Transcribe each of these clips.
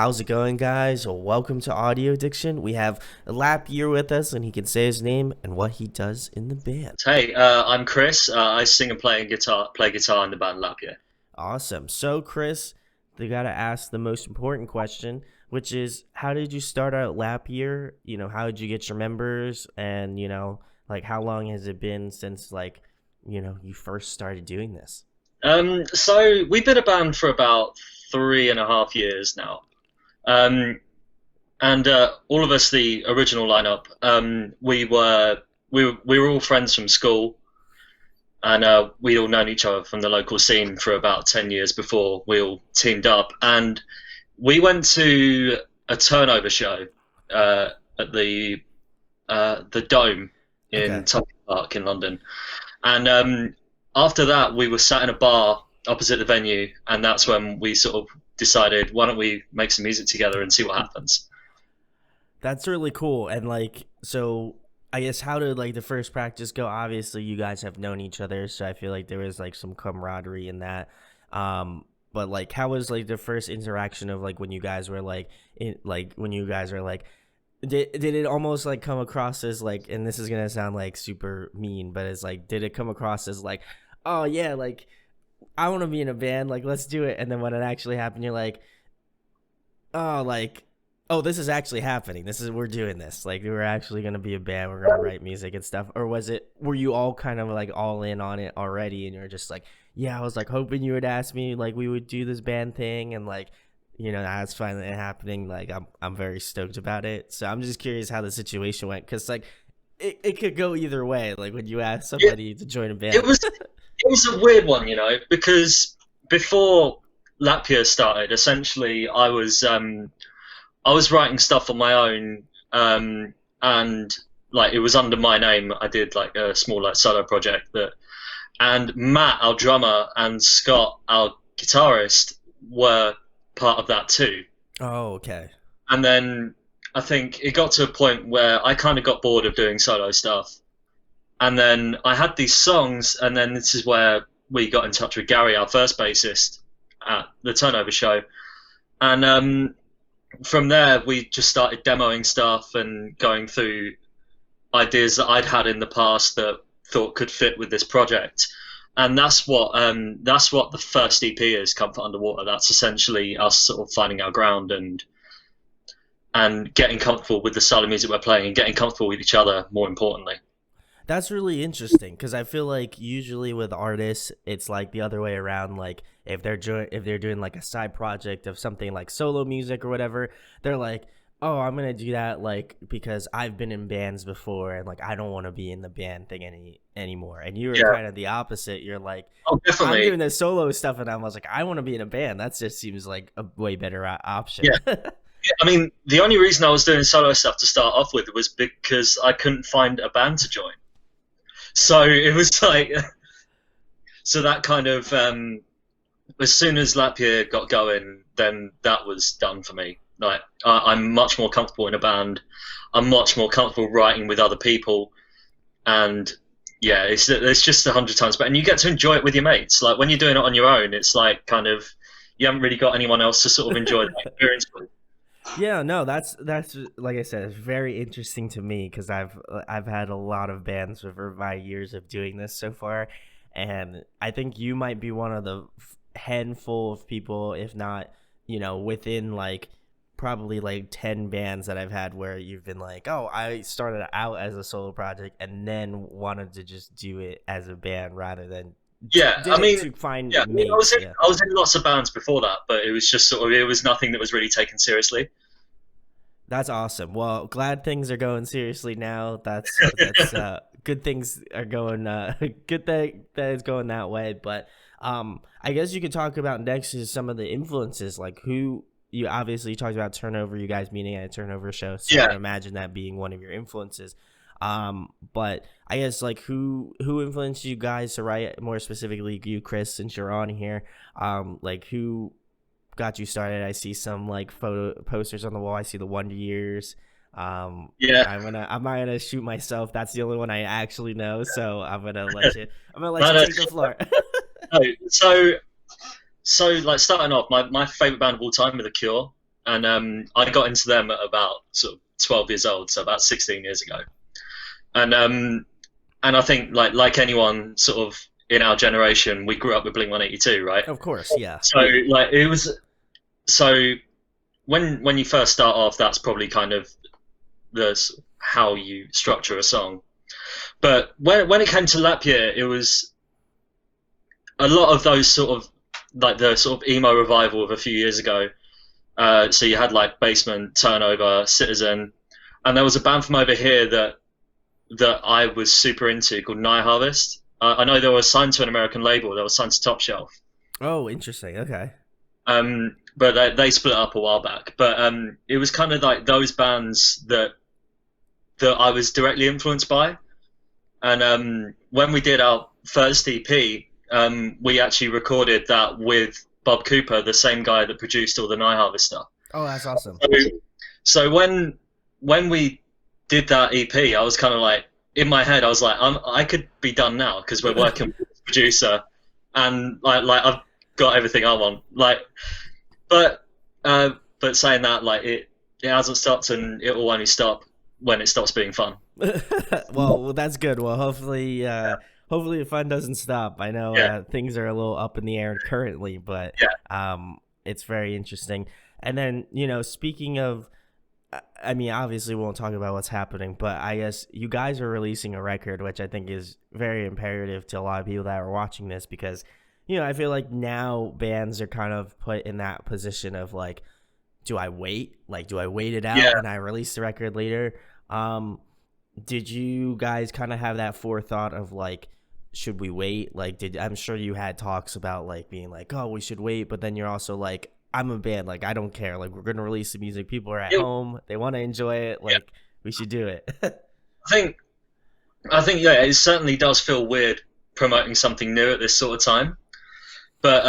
How's it going, guys? Welcome to Audio Addiction. We have Lapyear with us, and he can say his name and what he does in the band. Hey, I'm Chris. I sing and play guitar in the band Lapyear. Awesome. So, Chris, they got to ask the most important question, which is, how did you start out Lapyear? How did you get your members? And, how long has it been since, you first started doing this? So we've been a band for about 3.5 years now. Um, and all of us, the original lineup, we were all friends from school, and we'd all known each other from the local scene for about 10 years before we all teamed up. And we went to a turnover show at the Dome in Okay. Tottenham Park in London, and after that we were sat in a bar opposite the venue, and that's when we sort of decided, why don't we make some music together and see what happens. That's really cool. And, so I guess how did, the first practice go? Obviously, you guys have known each other, so I feel like there was, some camaraderie in that. But, how was, the first interaction of, when you guys were, when you guys were, did it almost come across as and this is gonna sound super mean, but it's did it come across as oh yeah, I want to be in a band, let's do it, and then when it actually happened, you're oh, oh, this is actually happening, we're doing this, we're actually gonna be a band, we're gonna write music and stuff? Or were you all kind of all in on it already, and you're just yeah, I was hoping you would ask me we would do this band thing, and that's finally happening. I'm very stoked about it. So I'm just curious how the situation went, because it could go either way. When you ask Yeah, somebody to join a it band. was it was a weird one, because before Lapyear started, essentially I was writing stuff on my own, and it was under my name. I did a small solo project and Matt, our drummer, and Scott, our guitarist, were part of that too. Oh, okay. And then I think it got to a point where I kind of got bored of doing solo stuff. And then I had these songs, and then this is where we got in touch with Gary, our first bassist, at the Turnover show. And from there, we just started demoing stuff and going through ideas that I'd had in the past that thought could fit with this project. And that's what the first EP is, Comfort Underwater. That's essentially us sort of finding our ground and getting comfortable with the style of music we're playing and getting comfortable with each other, more importantly. That's really interesting, because I feel usually with artists, it's the other way around. If they're doing a side project of something solo music or whatever, they're oh, I'm gonna do that because I've been in bands before, and I don't want to be in the band thing anymore. And you were Yeah. kind of the opposite. You're Oh, I'm definitely. doing the solo stuff, and I was I want to be in a band. That just seems like a way better option. Yeah. I mean, the only reason I was doing solo stuff to start off with was because I couldn't find a band to join. So it was so that kind of, as soon as Lapyear got going, then that was done for me. I'm much more comfortable in a band. I'm much more comfortable writing with other people, and yeah, it's just 100 times better. And you get to enjoy it with your mates. When you're doing it on your own, it's kind of, you haven't really got anyone else to sort of enjoy the experience with. Yeah, no, that's like I said, it's very interesting to me, because I've had a lot of bands over my years of doing this so far, and I think you might be one of the handful of people, if not, within probably 10 bands that I've had, where you've been oh, I started out as a solo project and then wanted to just do it as a band rather than Yeah, did I it mean, to find yeah, I was mates. in Yeah. I was in lots of bands before that, but it was just sort of, it was nothing that was really taken seriously. That's awesome. Well, glad things are going seriously now. That's good, things are going good that it's going that way. But I guess you could talk about next is some of the influences, who you obviously talked about Turnover, you guys meeting at a Turnover show. So I Yeah. can imagine that being one of your influences. But I guess who influenced you guys to write, more specifically you, Chris, since you're on here. Who got you started? I see some photo posters on the wall. I see the Wonder Years. Yeah. I'm not gonna shoot myself. That's the only one I actually know. So I'm gonna let No, you no, take the floor. no. So starting off, my favorite band of all time are The Cure. and I got into them at about sort of 12 years old, so about 16 years ago. And I think like anyone sort of in our generation, we grew up with Blink 182, right? Of course, yeah. So like it was so when you first start off, that's probably kind of the how you structure a song. But when it came to Lapyear, it was a lot of those sort of like the sort of emo revival of a few years ago. So you had like Basement, Turnover, Citizen, and there was a band from over here that I was super into called Night Harvest. I know they were signed to an American label. They were signed to Top Shelf. Oh, interesting. Okay. But they split up a while back. But it was kind of like those bands that I was directly influenced by. And when we did our first EP, we actually recorded that with Bob Cooper, the same guy that produced all the Night Harvest stuff. Oh, that's awesome. So when we did that EP, I was kind of like, in my head, I was like, I could be done now because we're working with this producer, and like I've got everything I want. Like, but saying that, like it hasn't stopped, and it will only stop when it stops being fun. Well, that's good. Well, hopefully the fun doesn't stop. I know things are a little up in the air currently, but it's very interesting. And then, speaking of, I mean, obviously we won't talk about what's happening, but I guess you guys are releasing a record, which I think is very imperative to a lot of people that are watching this, because, I feel like now bands are kind of put in that position of like, do I wait? Like, do I wait it out and I release the record later? Did you guys kind of have that forethought of like, should we wait? Like, I'm sure you had talks about like being like, oh, we should wait, but then you're also like, I'm a band, like I don't care, like we're gonna release the music, people are at home, they want to enjoy it, like we should do it. I think it certainly does feel weird promoting something new at this sort of time, but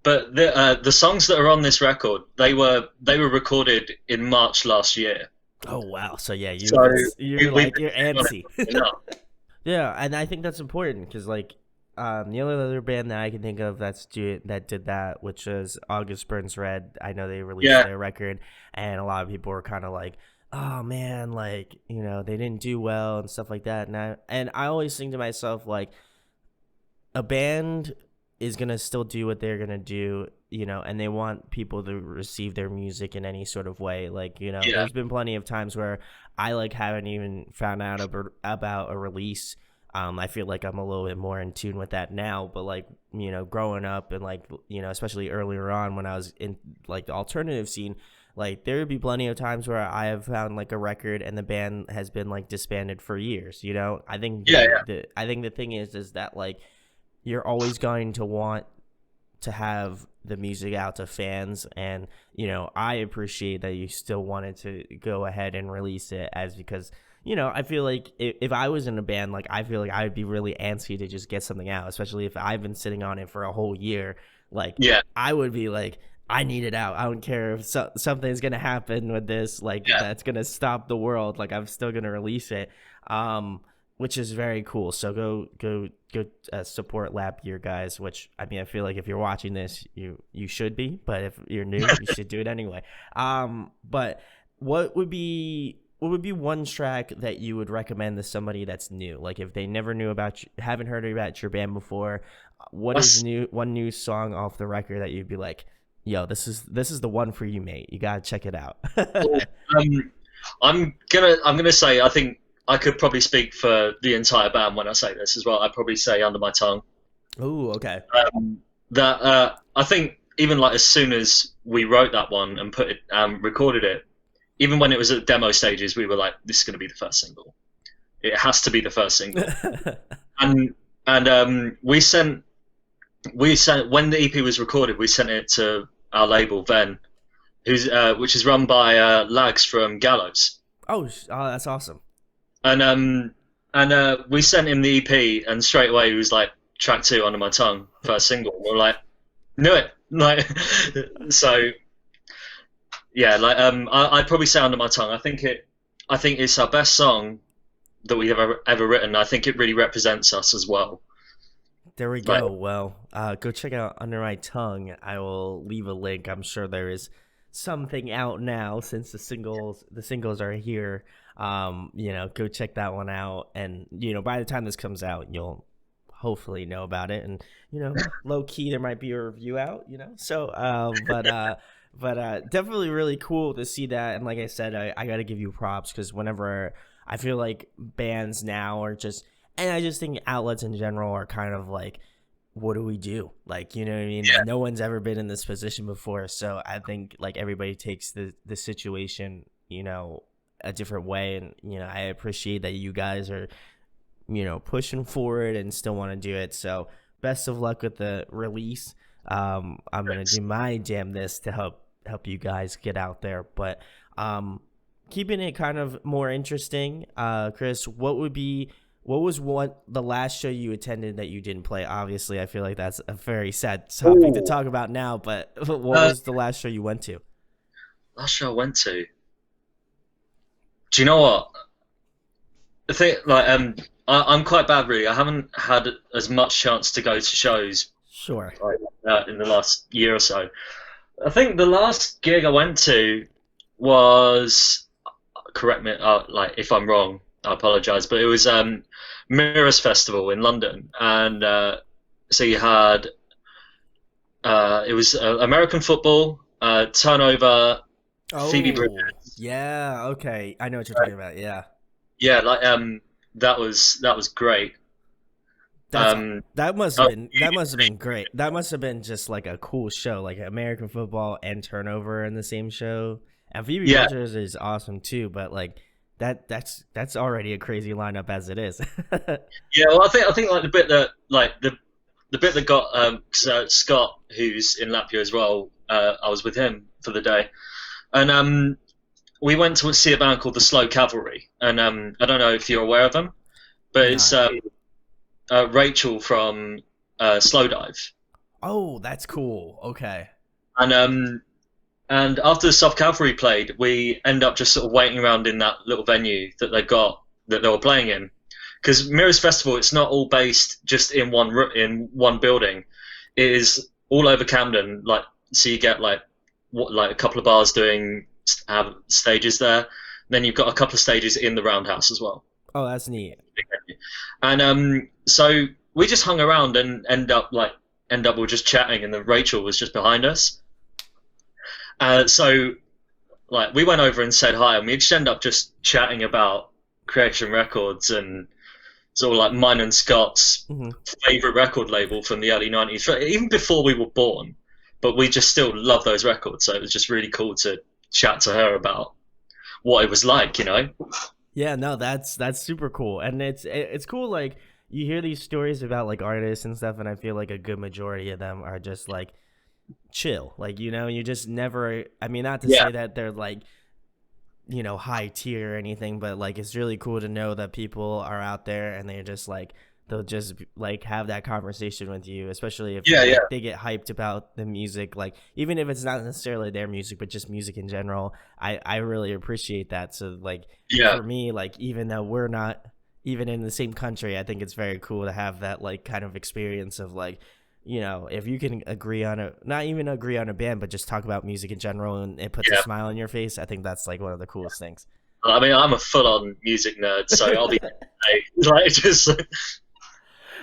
the songs that are on this record, they were recorded in March last year. Oh wow! So yeah, you're antsy. Yeah, and I think that's important because like the only other band that I can think of that did that, which was August Burns Red. I know they released their record, and a lot of people were kind of like, "Oh man, like they didn't do well and stuff like that." And I always think to myself like, a band is gonna still do what they're gonna do, and they want people to receive their music in any sort of way. Like, there's been plenty of times where I like haven't even found out about a release. I feel like I'm a little bit more in tune with that now, but like, growing up and like, especially earlier on when I was in like the alternative scene, like there would be plenty of times where I have found like a record and the band has been like disbanded for years, I think I think the thing is that like you're always going to want to have the music out to fans, and I appreciate that you still wanted to go ahead and release it, as because I feel like if I was in a band, like I feel like I would be really antsy to just get something out, especially if I've been sitting on it for a whole year. Like I would be like, I need it out. I don't care if something's gonna happen with this, like that's gonna stop the world, like I'm still gonna release it, which is very cool. So go support Lapyear, guys, which I mean I feel like if you're watching this you should be, but if you're new you should do it anyway. But what would be one track that you would recommend to somebody that's new, like if they never knew about you, haven't heard about your band before, what is one new song off the record that you'd be like, yo, this is the one for you, mate, you gotta check it out? I'm gonna say, I think I could probably speak for the entire band when I say this as well. I'd probably say Under My Tongue. Oh, okay. I think even like as soon as we wrote that one and put it recorded it, even when it was at demo stages, we were like, this is going to be the first single. It has to be the first single. and we sent when the EP was recorded, we sent it to our label Ven, which is run by Lags from Gallows. Oh, that's awesome. And we sent him the EP, and straight away he was like, track 2, Under My Tongue, first single. We're like, knew it. Like, so yeah, like I'd probably say Under My Tongue. I think it's our best song that we've ever written. I think it really represents us as well. There we go. Well, go check out Under My Tongue. I will leave a link. I'm sure there is something out now since the singles are here. Go check that one out, and by the time this comes out, you'll hopefully know about it, and low key there might be a review out. So but definitely really cool to see that. And like I said, I got to give you props, because whenever I feel like bands now are just, and I just think outlets in general are kind of like, what do we do? Like, you know what I mean? Yeah. No one's ever been in this position before. So I think like everybody takes the situation, a different way. And, I appreciate that you guys are, pushing forward and still want to do it. So best of luck with the release. I'm going to do my damnness to help you guys get out there. But keeping it kind of more interesting, Chris, what was the last show you attended that you didn't play? Obviously, I feel like that's a very sad topic to talk about now, but what was the last show you went to? Last show I went to. Do you know what? I think I'm quite bad, really. I haven't had as much chance to go to shows Sure. like in the last year or so. I think the last gig I went to was, correct me, like if I'm wrong, I apologize, but it was Mirrors Festival in London, and so you had it was American football, Turnover, Phoebe Oh, Bridgers. yeah. Okay, I know what you're talking about. Yeah, Yeah, that was great. that's Um, oh, that must have been great. That must have been just like a cool show, like American football and Turnover in the same show. And Phoebe yeah, Bridgers is awesome too, but like that's already a crazy lineup as it is. yeah. Well, I think like the bit that got so Scott, who's in Lapyear as well. I was with him for the day, and we went to see a band called the Slow Cavalry, and I don't know if you're aware of them, but it's Not. Rachel from Slowdive, Oh, that's cool. Okay. and and after the Soft Cavalry played, we end up just sort of waiting around in that little venue that they were playing in, because Mirrors Festival, it's not all based just in one building, it is all over Camden, like, so you get like a couple of bars doing have stages there. Then you've got a couple of stages in the Roundhouse as well. Oh, that's neat. And so we just hung around and end up we were just chatting, and then Rachel was just behind us. So like we went over and said hi, and we just end up just chatting about Creation Records, and sort of like mine and Scott's Hmm. favorite record label from the early '90s, even before we were born. But we just still love those records, so it was just really cool to chat to her about what it was like, you know. Yeah, no, that's super cool, and it's cool. Like you hear these stories about like artists and stuff, and I feel like a good majority of them are just like chill. Like you just never. I mean, not to Yeah, say that they're like high tier or anything, but like it's really cool to know that people are out there and they're just like they'll just like have that conversation with you, especially if yeah, yeah, like they get hyped about the music, like even if it's not necessarily their music but just music in general. I really appreciate that. So like yeah, for me, like even though we're not even in the same country, I think it's very cool to have that like kind of experience of like if you can agree on not even agree on a band, but just talk about music in general, and it puts a yeah. smile on your face. I think that's like one of the coolest things. I mean, I'm a full-on music nerd, so I'll be like just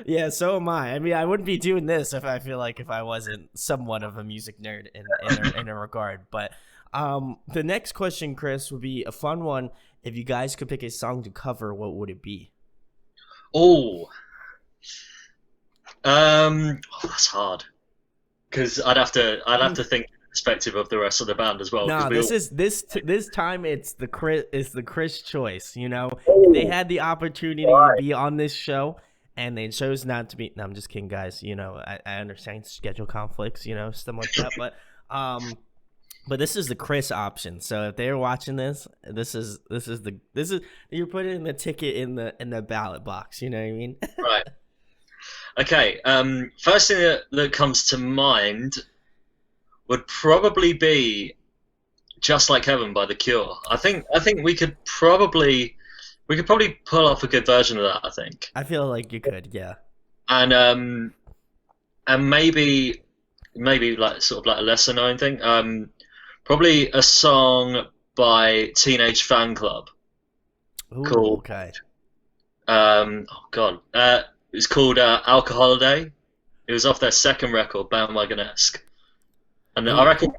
Yeah, so am I. I mean, I wouldn't be doing this if I feel like if I wasn't somewhat of a music nerd in a regard. But the next question, Chris, would be a fun one. If you guys could pick a song to cover, what would it be? oh, that's hard, because I'd have to think in the perspective of the rest of the band as well, because No, we this all. is this time it's the Chris choice. If they Oh, had the opportunity to right. be on this show and they chose not to be. No, I'm just kidding, guys. I understand schedule conflicts, stuff like that. But this is the Chris option. So if they're watching this is you're putting the ticket in the ballot box. You know what I mean? Right. Okay. First thing that comes to mind would probably be "Just Like Heaven" by The Cure. I think we could probably pull off a good version of that. I think, I feel like you could. Yeah. and and maybe like sort of like a lesser known thing. Probably a song by Teenage Fan Club Ooh, called okay. oh god, it's called Alcohol Day. It was off their second record, Bandwagon-esque, and Ooh.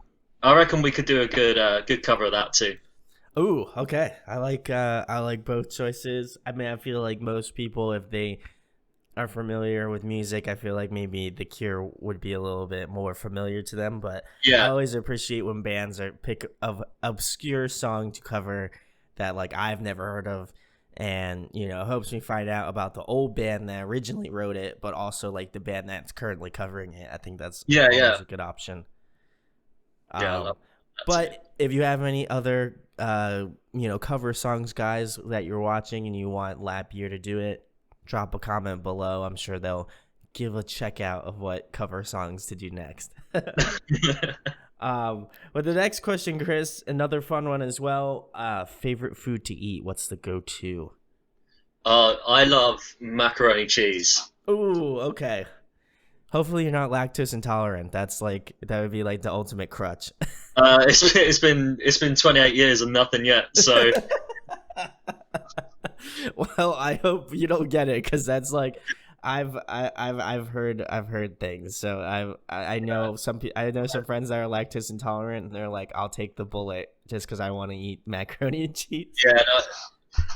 I reckon we could do a good cover of that too. Ooh, okay. I like both choices. I mean, I feel like most people, if they are familiar with music, I feel like maybe The Cure would be a little bit more familiar to them. But I Yeah, always appreciate when bands are pick of obscure song to cover that like I've never heard of, and helps me find out about the old band that originally wrote it, but also like the band that's currently covering it. I think that's yeah, yeah, always a good option. yeah. I love Um, that too. but if you have any other cover songs, guys, that you're watching and you want Lapyear to do it, drop a comment below. I'm sure they'll give a check out of what cover songs to do next. But the next question, Chris, another fun one as well. Favorite food to eat? What's the go-to? I love macaroni cheese. Ooh, okay. Hopefully you're not lactose intolerant. That would be like the ultimate crutch. It's been 28 years and nothing yet. So Well, I hope you don't get it because that's like I've heard things. So I know I know some friends that are lactose intolerant, and they're like, I'll take the bullet just because I want to eat macaroni and cheese. yeah, no,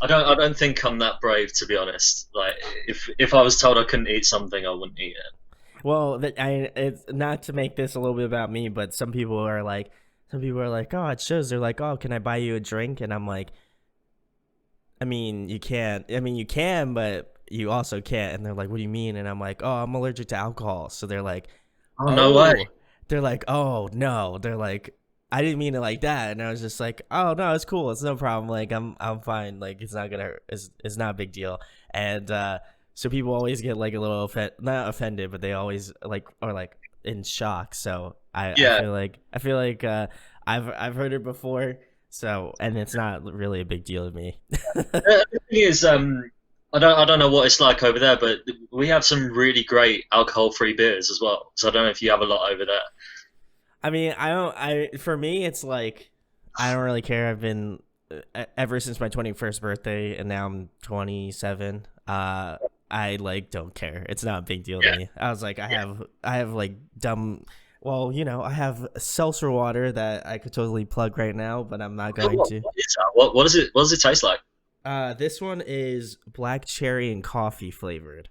I don't think I'm that brave to be honest. Like if I was told I couldn't eat something, I wouldn't eat it. Well, it's not to make this a little bit about me, but some people are like, oh, it shows. They're like, oh, can I buy you a drink? And I'm like, I mean, you can't. I mean, you can, but you also can't. And they're like, what do you mean? And I'm like, oh, I'm allergic to alcohol. So Oh no way! oh, they're like, oh no. They're like, I didn't mean it like that. And I was just like, oh no, it's cool. It's no problem. Like I'm fine. Like it's not gonna hurt. It's not a big deal. And so people always get like a little not offended, but they always like are like in shock. So Yeah, I feel like I've heard it before. So and it's not really a big deal to me. the thing is, I don't know what it's like over there, but we have some really great alcohol-free beers as well. So I don't know if you have a lot over there. I mean, I don't. I for me, it's like I don't really care. I've been ever since my 21st birthday, and now I'm 27. I like don't care. It's not a big deal to Yeah, me. I was like, yeah. I have like dumb. Well, I have seltzer water that I could totally plug right now, but I'm not What, going what, to. what is that? What does it taste like? This one is black cherry and coffee flavored.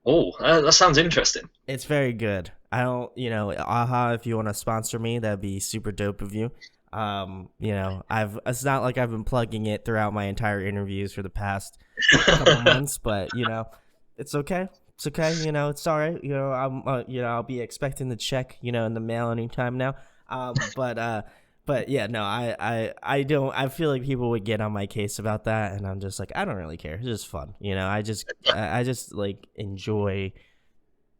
Oh, that sounds interesting. It's very good. I don't, AHA, if you want to sponsor me, that'd be super dope of you. It's not like I've been plugging it throughout my entire interviews for the past couple months, but it's okay. It's okay. It's all right. I'll be expecting the check, in the mail anytime now. But yeah, no, I don't. I feel like people would get on my case about that, and I'm just like, I don't really care. It's just fun. I just like enjoy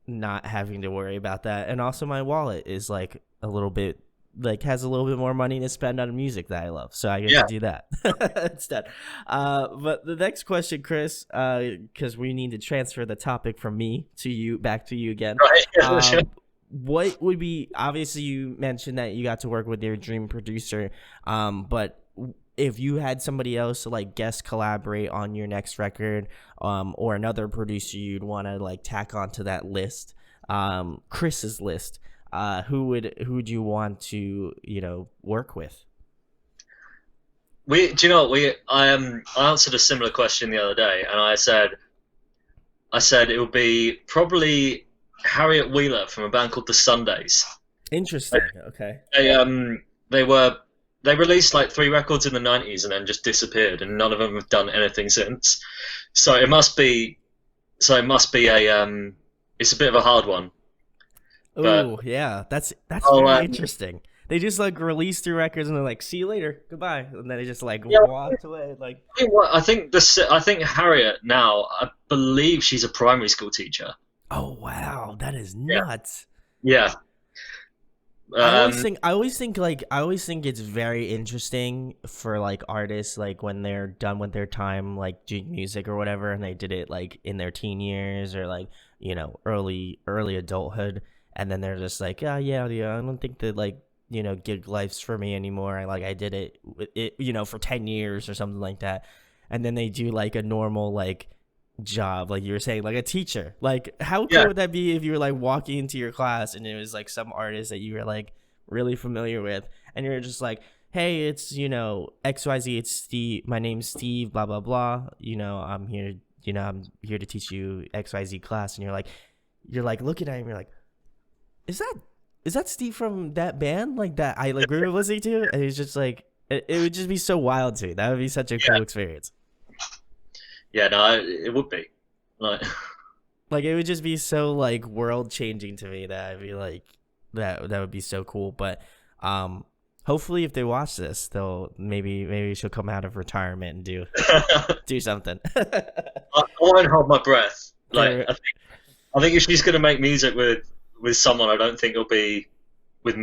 not having to worry about that. And also my wallet is like a little bit like has a little bit more money to spend on music that I love. So I get to Yeah. do that instead. But the next question, Chris, because we need to transfer the topic from me to you back to you again. Right. Yeah, sure. What would be obviously you mentioned that you got to work with your dream producer, but if you had somebody else to like guest collaborate on your next record, or another producer you'd want to like tack onto that list, Chris's list, who would you want to work with? Do you know what I answered a similar question the other day, and I said it would be probably Harriet Wheeler from a band called the Sundays. Interesting. Okay. They released like three records in the '90s and then just disappeared, and none of them have done anything since. So it must be it's a bit of a hard one, but Oh yeah, that's oh very interesting. They just like release three records and they're like, "See you later, goodbye," and then they just like yeah. walked away. Like, I think Harriet now. I believe she's a primary school teacher. oh wow, that is Yeah, nuts. yeah, um, I always think it's very interesting for like artists like when they're done with their time like doing music or whatever, and they did it like in their teen years or like early adulthood, and then they're just like, yeah, I don't think that like gig lives for me anymore. I did it for 10 years or something like that. And then they do like a normal like job, like you were saying, like a teacher. Like how Yeah, cool would that be if you were like walking into your class and it was like some artist that you were like really familiar with, and you're just like, hey, it's XYZ, it's Steve, my name's Steve, blah blah blah. I'm here to teach you XYZ class, and you're like looking at him, you're like, is that Steve from that band like that I like we were listening to? And it's just like it would just be so wild to me. That would be such a yeah, cool experience. yeah. No, it would be like, Like it would just be so like world changing to me that I'd be like that would be so cool. But hopefully if they watch this, they'll maybe she'll come out of retirement and do something. I won't hold my breath. Like For I think if she's gonna make music with someone, I don't think it'll be with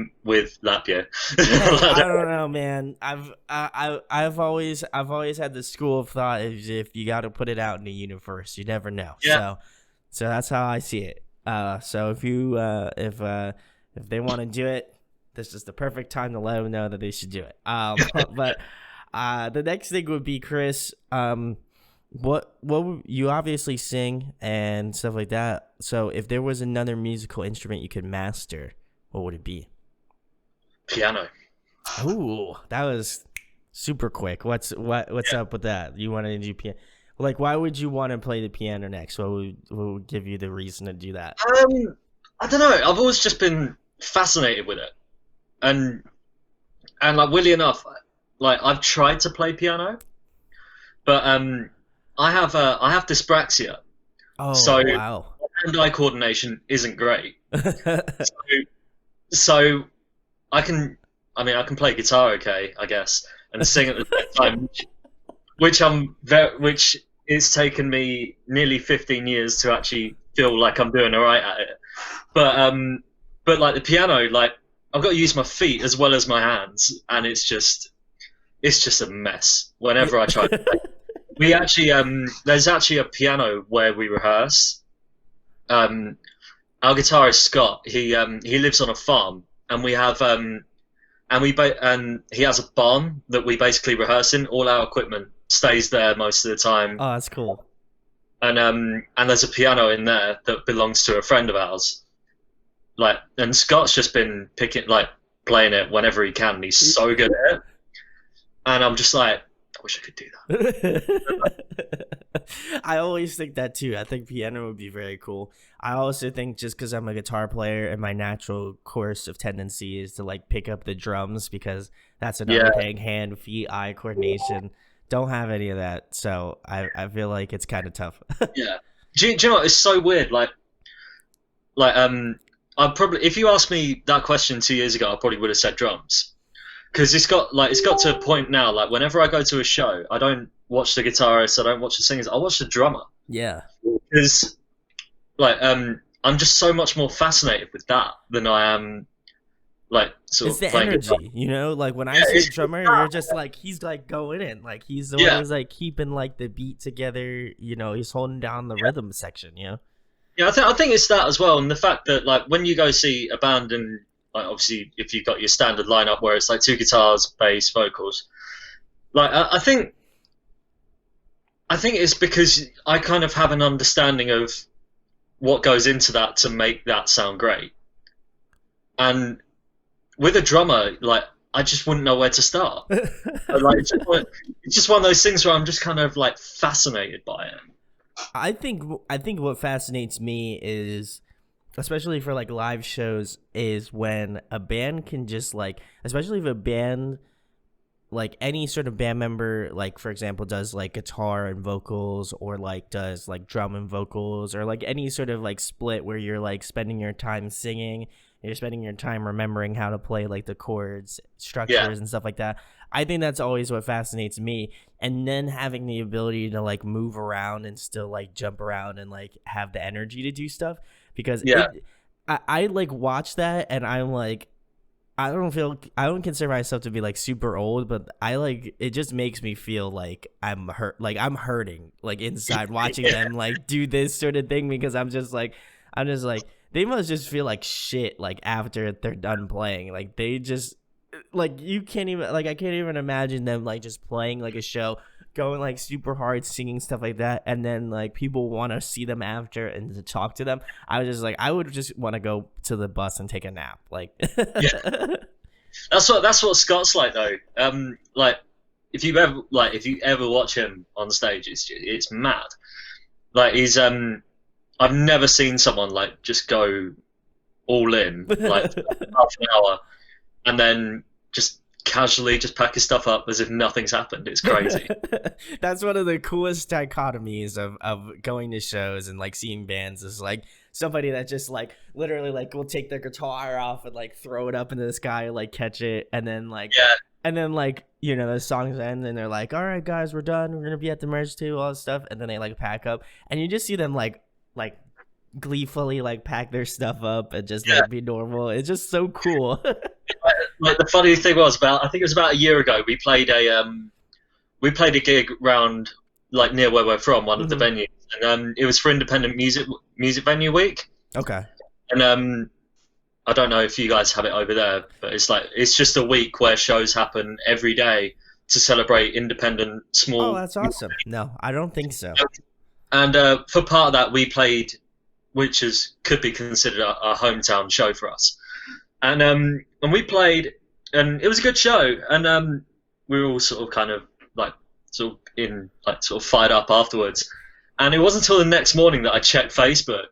Lapyear. I don't know, man. I've always had the school of thought is if you got to put it out in the universe, you never know. Yeah. So that's how I see it. So if they want to do it, this is the perfect time to let them know that they should do it. But the next thing would be Chris. You obviously sing and stuff like that. So if there was another musical instrument you could master, what would it be? Piano. Ooh, that was super quick. What's Yeah. up with that? You wanted to do piano? Like, why would you want to play the piano next? What would give you the reason to do that? I don't know. I've always just been fascinated with it, and like weirdly enough, like I've tried to play piano, but I have dyspraxia, so Oh wow. hand-eye coordination isn't great. So, so I can play guitar okay, I guess, and sing at the same time, which it's taken me nearly 15 years to actually feel like I'm doing all right at it. But like the piano, like I've got to use my feet as well as my hands, and it's just a mess. Whenever I try, we actually there's actually a piano where we rehearse. Um, our guitarist Scott, he lives on a farm, and we have and he has a barn that we basically rehearse in. All our equipment stays there most of the time, Oh, that's cool. and there's a piano in there that belongs to a friend of ours. Like, and Scott's just been playing it whenever he can. And he's so good at it, and I'm just like, I wish I could do that. I always think that too. I think piano would be very cool. I also think just because I'm a guitar player and my natural course of tendency is to like pick up the drums because that's another Yeah, thing. Hand, feet, eye coordination. Don't have any of that. So I feel like it's kind of tough. yeah. Do you know what? It's so weird. Like I probably if you asked me that question 2 years ago, I probably would have said drums. Because it's got to a point now. Like whenever I go to a show, I don't watch the guitarist, I don't watch the singers, I watch the drummer. Yeah. Because like I'm just so much more fascinated with that than I am like sort It's of the playing guitar. energy, like when I Yeah, see a it's drummer, you're just like he's like going in, like he's the one yeah, who's like keeping like the beat together. He's holding down the rhythm section. yeah. I think it's that as well, and the fact that like when you go see a band and like obviously if you've got your standard lineup where it's like two guitars, bass, vocals, like I think it's because I kind of have an understanding of what goes into that to make that sound great. And with a drummer, like I just wouldn't know where to start. Like it's just one of those things where I'm just kind of like fascinated by it. I think what fascinates me is, especially for like live shows, is when a band can just like, especially if a band, like any sort of band member, like for example does like guitar and vocals, or like does like drum and vocals, or like any sort of like split where you're like spending your time singing and you're spending your time remembering how to play like the chords, Yeah, structures and stuff like that. I think that's always what fascinates me. And then having the ability to like move around and still like jump around and like have the energy to do stuff, because yeah, I like watch that and I'm like, I don't consider myself to be like super old, but I like it just makes me feel like I'm hurting like inside watching Yeah, them like do this sort of thing because I'm just like they must just feel like shit like after they're done playing. Like they just like you can't even like I can't even imagine them like just playing like a show going like super hard singing stuff like that and then like people want to see them after and to talk to them. I was just like I would just want to go to the bus and take a nap like yeah. That's what Scott's like though. Like if you ever watch him on stage, it's mad. Like he's I've never seen someone like just go all in like half an hour and then just casually just pack his stuff up as if nothing's happened. It's crazy. That's one of the coolest dichotomies of going to shows and like seeing bands is like somebody that just like literally like will take their guitar off and like throw it up into the sky, like catch it, Yeah, and then like you know the songs end and they're like, all right guys, we're done. We're gonna be at the merge too, all this stuff, and then they like pack up and you just see them like gleefully like pack their stuff up and just yeah. like be normal. It's just so cool. Like the funny thing was about I think it was about a year ago we played a gig round like near where we're from, one of the Hmm. venues, and it was for Independent Music Venue Week, Okay. and I don't know if you guys have it over there, but it's just a week where shows happen every day to celebrate independent Oh, small. that's awesome. No, I don't think so. And for part of that, we played, which is could be considered a hometown show for us, and we played, and it was a good show, and we were all sort of kind of like sort of in like sort of fired up afterwards, and it wasn't until the next morning that I checked Facebook,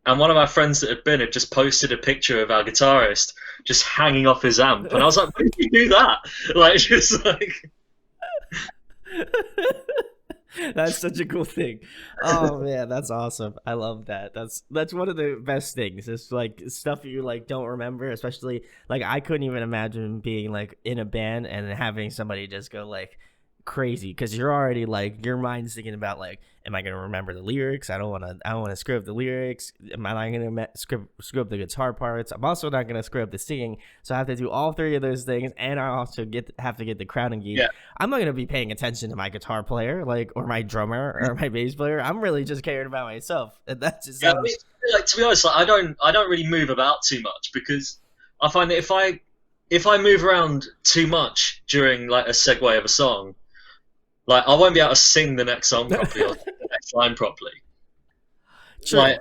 and one of our friends that had just posted a picture of our guitarist just hanging off his amp, and I was like, "Why did you do that?" Like, just like, That's such a cool thing. Oh man, that's awesome. I love that. That's one of the best things. It's like stuff you like don't remember, especially like I couldn't even imagine being like in a band and then having somebody just go like crazy because you're already like your mind's thinking about like am I going to remember the lyrics? I don't want to screw up the lyrics. Am I not going to screw up the guitar parts? I'm also not going to screw up the singing. So I have to do all three of those things and I also have to get the crowd engaged. yeah, I'm not gonna be paying attention to my guitar player, like, or my drummer or my bass player. I'm really just caring about myself, and that just yeah. I mean, sounds. like to be honest, like, I don't really move about too much because I find that if I move around too much during like a segue of a song, like I won't be able to sing the next song properly or sing the next line properly. True. Like,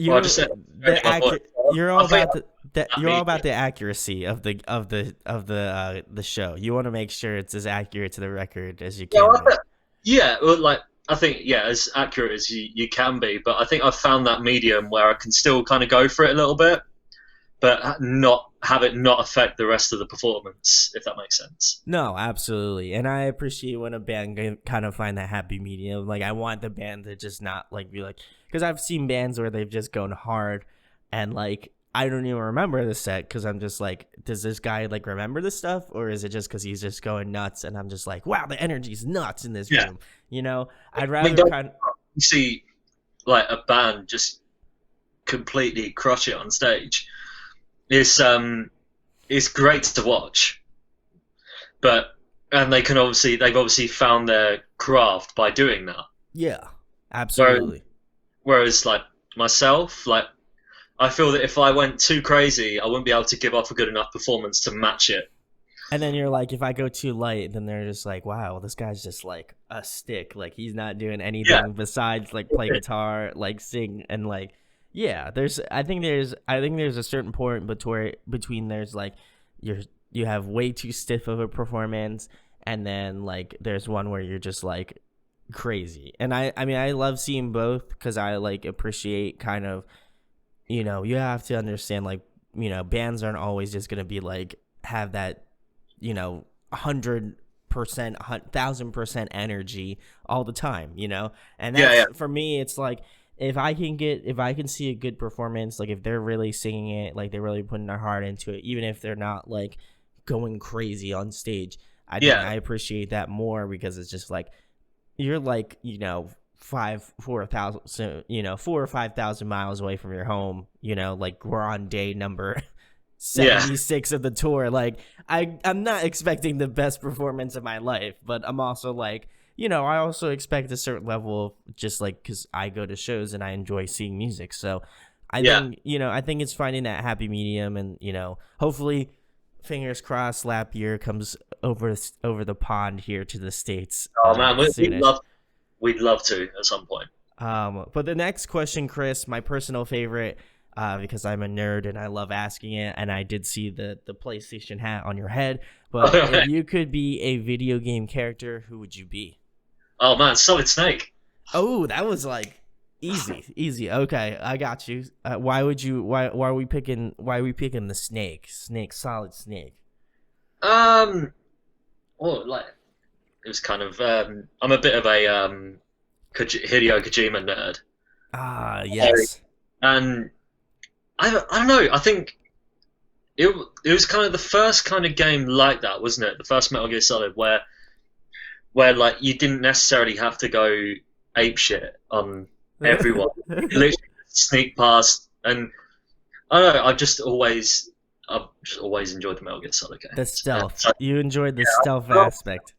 well, I You're just said the my voice. You're all I think about that you're all me. about the accuracy of the show. You want to make sure it's as accurate to the record as you Yeah, can well, be. yeah, well, like I think yeah, as accurate as you can be, but I think I've found that medium where I can still kind of go for it a little bit, but not have it not affect the rest of the performance, if that makes sense. No, absolutely. And I appreciate when a band can kind of find that happy medium. Like I want the band to just not like be like because I've seen bands where they've just gone hard and like I don't even remember the set because I'm just like, does this guy like remember this stuff or is it just because he's just going nuts and I'm just like, wow, the energy's nuts in this Yeah, room. You know, I'd I mean, rather don't kind of you see like a band just completely crush it on stage? It's it's great to watch, but and they've obviously found their craft by doing that. yeah, Whereas, absolutely. whereas like myself, like I feel that if I went too crazy, I wouldn't be able to give off a good enough performance to match it. And then you're like, if I go too light, then they're just like, wow, this guy's just like a stick. Like he's not doing Yeah, anything besides like play guitar, like sing, and like, yeah. I think there's a certain point between there's like, you're you have way too stiff of a performance, and then like there's one where you're just like crazy. And I mean, I love seeing both because I like appreciate kind of, you know, you have to understand like, you know, bands aren't always just gonna be like have that you know, 100%, 1,000% energy all the time, you know? And yeah, yeah, that's for me, it's like, if I can see a good performance, like if they're really singing it, like they're really putting their heart into it, even if they're not like going crazy on stage, I think yeah, I appreciate that more because it's just like, you're like, you know, 4 or 5,000 miles away from your home, you know, like we're on day number Yeah, 76 of the tour. Like I'm not expecting the best performance of my life, but I'm also like, I also expect a certain level of just like because I go to shows and I enjoy seeing music. So I yeah. think I think it's finding that happy medium, and hopefully, fingers crossed, Lapyear comes over the pond here to the States Oh man, soonish. we'd love to at some point. But the next question, Chris, my personal favorite, because I'm a nerd and I love asking it, and I did see the PlayStation hat on your head. But if you could be a video game character, who would you be? Oh man, Solid Snake. Oh, that was like easy. Okay, I got you. Why would you? Why are we picking? Why are we picking the snake? Solid Snake. Um, well, like it was kind of. I'm a bit of a Hideo Kojima nerd, Ah, yes. and I don't know. I think it was kind of the first kind of game like that, wasn't it? The first Metal Gear Solid where like you didn't necessarily have to go ape shit on everyone. You could literally sneak past, and I don't know. I've just always enjoyed the Metal Gear Solid games. The stealth. So, You enjoyed the yeah, stealth aspect.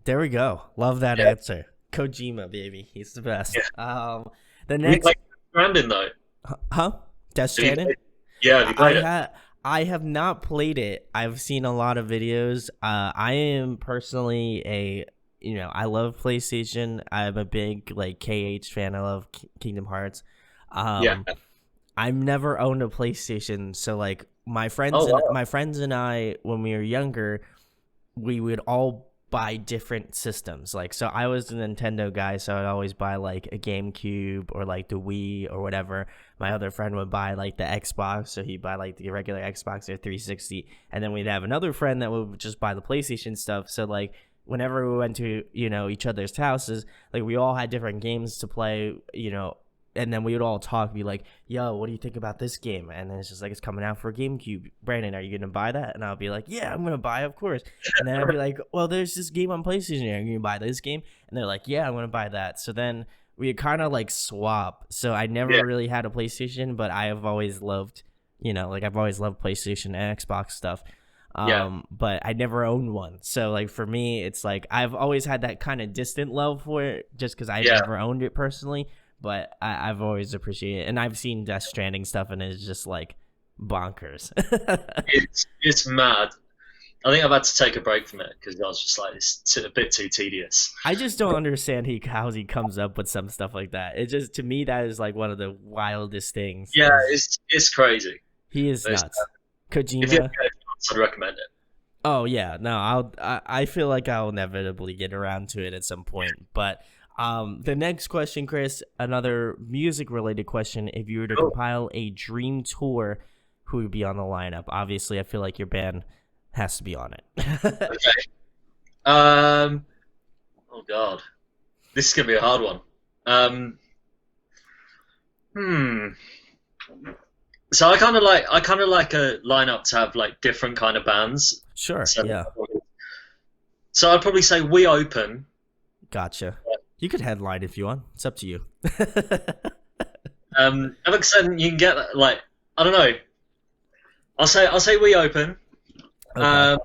There we go. Love that yeah, answer. Kojima, baby. He's the best. yeah. The Have you next, played Stranding though? huh? Death Have you Stranding. played, yeah, have you played it? I have not played it. I've seen a lot of videos. I am personally I love PlayStation. I'm a big like KH fan. I love Kingdom Hearts. Yeah. Um, I've never owned a PlayStation, so like Oh wow. my friends and I, when we were younger, we would all buy different systems. Like, so I was a Nintendo guy, so I'd always buy like a GameCube or like the Wii or whatever. My other friend would buy like the Xbox, so he'd buy like the regular Xbox or 360, and then we'd have another friend that would just buy the PlayStation stuff. So like whenever we went to each other's houses, like we all had different games to play, and then we would all talk, be like, yo, what do you think about this game? And then it's just like, it's coming out for GameCube. Brandon, are you going to buy that? And I'll be like, yeah, I'm going to buy it, of course. And then I'll be like, well, there's this game on PlayStation. Are you going to buy this game? And they're like, yeah, I'm going to buy that. So then we kind of like swap. So I Yeah, never really had a PlayStation, but I have always loved, like I've always loved PlayStation and Xbox stuff. yeah, But I never owned one. So like for me, it's like I've always had that kind of distant love for it just because I've yeah. never owned it personally. But I've always appreciated it, and I've seen Death Stranding stuff, and it's just like bonkers. It's mad. I think I've had to take a break from it because I was just like it's a bit too tedious. I just don't understand how he comes up with some stuff like that. It just, to me, that is like one of the wildest things. Yeah, it's crazy. He is But nuts. if you Kojima. ever get a chance, I'd recommend it. Oh yeah, no, I feel like I'll inevitably get around to it at some point. But the next question, Chris, another music related question. If you were to Cool. compile a dream tour, who would be on the lineup? Obviously, I feel like your band has to be on it. Okay. Um. Oh God, this is gonna be a hard one. Um. Hmm. So I kind of like a lineup to have like different kind of bands. Sure, So, yeah, so I'd probably say We Open. gotcha. You could headline if you want. It's up to you. And like I said, you can get like I don't know. I'll say We Open. Okay, Um,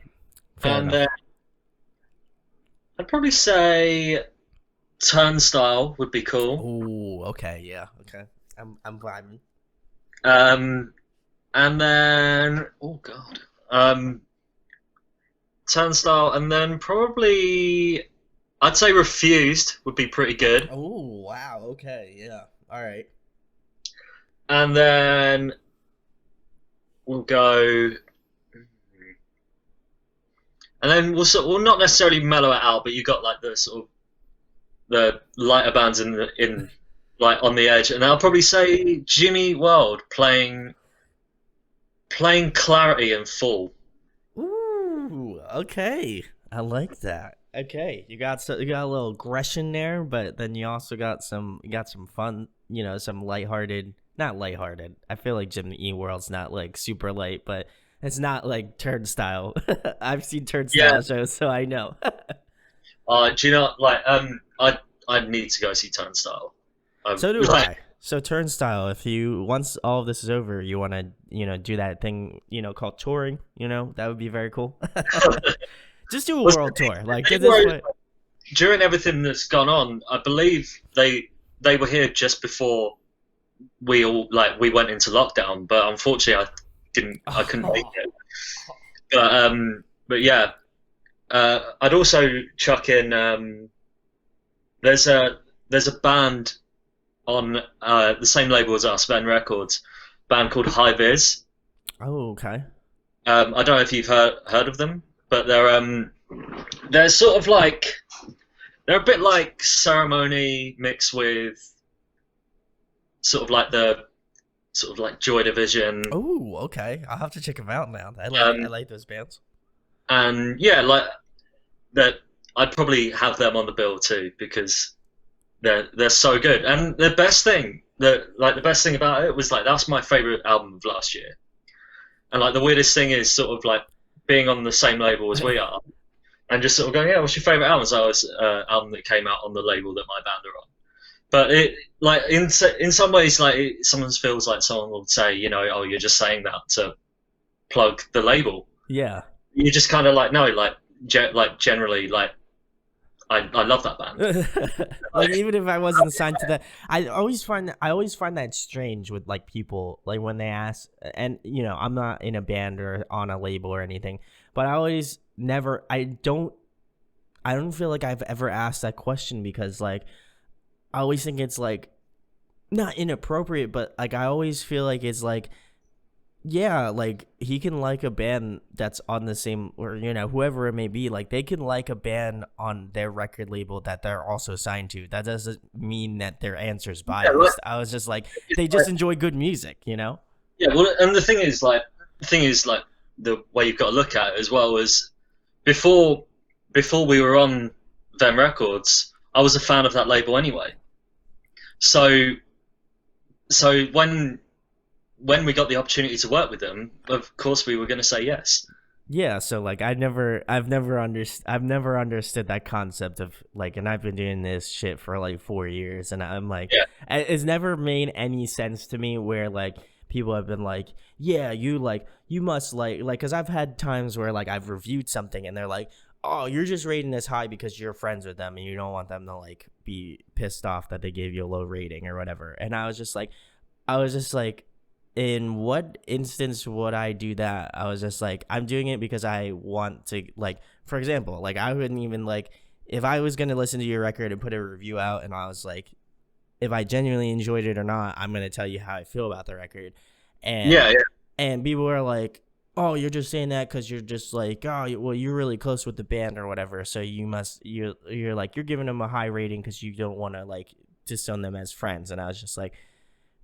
fair and enough. then I'd probably say Turnstile would be cool. Oh, okay, yeah, okay. I'm vibing. Um, and then oh God, Turnstile, and then probably I'd say Refused would be pretty good. Oh, wow. Okay, yeah. All right. And then we'll go, and then we'll not necessarily mellow it out, but you got like the sort of the lighter bands in like on the edge, and I'll probably say Jimmy World playing Clarity in full. Ooh, okay. I like that. Okay, you got a little aggression there, but then you got some fun, some lighthearted, not lighthearted. I feel like Jimmy E World's not like super light, but it's not like Turnstile. I've seen Yeah. Turnstile shows, so I know. Do you know like I need to go see Turnstile. So do Like I. So Turnstile, if you once all of this is over, you want to do that thing called touring. That would be very cool. Just do a Was world tour, like the at thing this where point. during everything that's gone on, I believe they were here just before we went into lockdown, but unfortunately I couldn't make it. But yeah, I'd also chuck in. There's a band on the same label as us, Ben Records, band called High Vis. Oh, okay. I don't know if you've heard of them, but they're sort of like they're a bit like Ceremony mixed with sort of like Joy Division. Oh, okay. I'll have to check them out now. I Um, like those bands. and yeah, like that. I'd probably have them on the bill too because they're so good. And the best thing about it was like that's my favorite album of last year. And like the weirdest thing is sort of like being on the same label as we are, and just sort of going, yeah, what's your favorite album? So it's album that came out on the label that my band are on. But it like in some ways like someone feels like someone will say, oh, you're just saying that to plug the label. Yeah. You just kind of like no, like generally like I love that band. Like even if I wasn't signed to that, I always find that strange with like people like when they ask, and I'm not in a band or on a label or anything, but I don't feel like I've ever asked that question because like I always think it's like not inappropriate, but like I always feel like it's like, yeah, like he can like a band that's on the same, or whoever it may be, like they can like a band on their record label that they're also signed to. That doesn't mean that their answer's Yeah, well, biased. I was just like, they just enjoy good music. yeah, well, and the thing is like the way you've got to look at it as well is before before we were on them records, I was a fan of that label anyway. So so when we got the opportunity to work with them, of course we were going to say yes. Yeah, so like I've never understood that concept of like, and I've been doing this shit for like 4 years, and I'm like, Yeah, it's never made any sense to me where like people have been like, yeah, you must like, because I've had times where like I've reviewed something and they're like, oh, you're just rating this high because you're friends with them and you don't want them to like be pissed off that they gave you a low rating or whatever, and I was just like, in what instance would I do that? I was just like, I'm doing it because I want to, like, for example, like, I wouldn't even, like, if I was going to listen to your record and put a review out and I was like, if I genuinely enjoyed it or not, I'm going to tell you how I feel about the record. And, yeah, yeah, and people are like, oh, you're just saying that because you're just like, oh, well, you're really close with the band or whatever. So you're like, you're giving them a high rating because you don't want to, like, disown them as friends. And I was just like,